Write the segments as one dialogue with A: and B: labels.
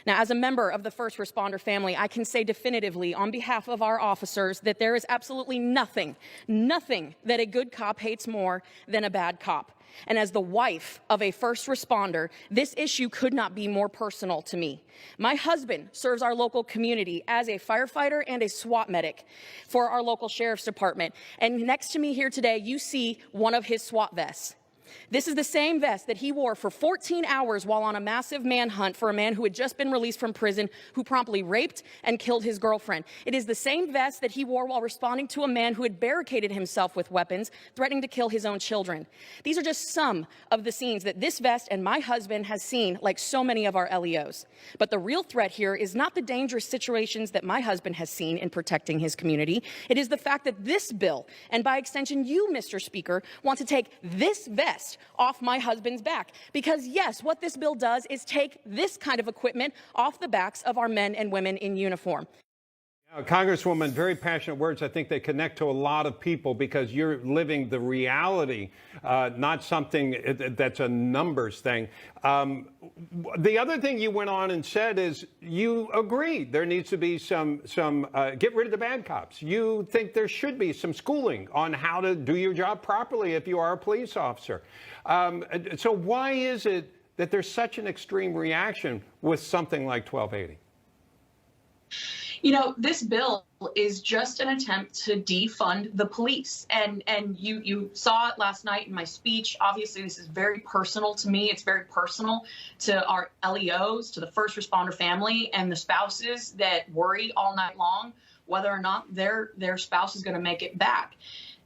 A: Now, as a member of the first responder family, I can say definitively on behalf of our officers that there is absolutely nothing that a good cop hates more than a bad cop. And as the wife of a first responder, this issue could not be more personal to me. My husband serves our local community as a firefighter and a SWAT medic for our local sheriff's department. And next to me here today, you see one of his SWAT vests. This is the same vest that he wore for 14 hours while on a massive manhunt for a man who had just been released from prison who promptly raped and killed his girlfriend. It is the same vest that he wore while responding to a man who had barricaded himself with weapons, threatening to kill his own children. These are just some of the scenes that this vest and my husband has seen, like so many of our LEOs. But the real threat here is not the dangerous situations that my husband has seen in protecting his community. It is the fact that this bill, and by extension you, Mr. Speaker, want to take this vest off my husband's back. Because yes, what this bill does is take this kind of equipment off the backs of our men and women in uniform.
B: Congresswoman, very passionate words. I think they connect to a lot of people because you're living the reality, not something that's a numbers thing. The other thing you went on and said is you agree there needs to be some get rid of the bad cops. You think there should be some schooling on how to do your job properly if you are a police officer. So why is it that there's such an extreme reaction with something like 1280?
C: You know, this bill is just an attempt to defund the police. And you saw it last night in my speech. Obviously, this is very personal to me. It's very personal to our LEOs, to the first responder family, and the spouses that worry all night long whether or not their spouse is going to make it back.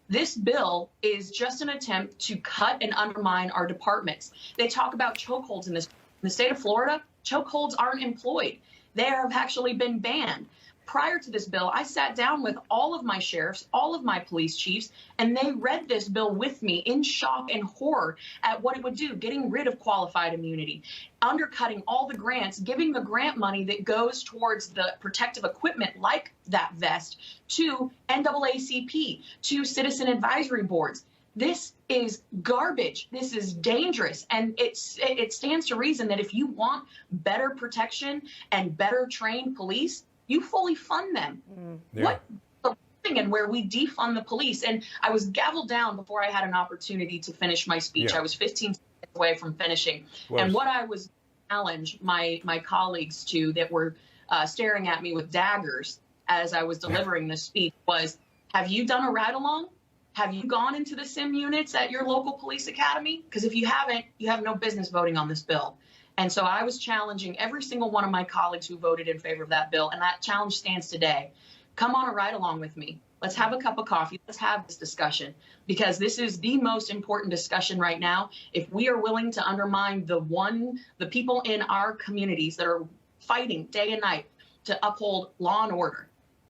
C: This bill is just an attempt to cut and undermine our departments. They talk about chokeholds in the state of Florida. Chokeholds aren't employed. They have actually been banned. Prior to this bill, I sat down with all of my sheriffs, all of my police chiefs, and they read this bill with me in shock and horror at what it would do, getting rid of qualified immunity, undercutting all the grants, giving the grant money that goes towards the protective equipment like that vest to NAACP, to citizen advisory boards. This is garbage. This is dangerous. And it stands to reason that if you want better protection and better trained police, you fully fund them. Yeah. What the thing and where we defund the police. And I was gavelled down before I had an opportunity to finish my speech. Yeah. I was 15 seconds away from finishing. And what I was challenged my colleagues to that were staring at me with daggers as I was delivering this speech was, have you done a ride-along? Have you gone into the sim units at your local police academy? Because if you haven't, you have no business voting on this bill. And so I was challenging every single one of my colleagues who voted in favor of that bill, and that challenge stands today. Come on a ride along with me. Let's have a cup of coffee. Let's have this discussion, because this is the most important discussion right now. If we are willing to undermine the people in our communities that are fighting day and night to uphold law and order,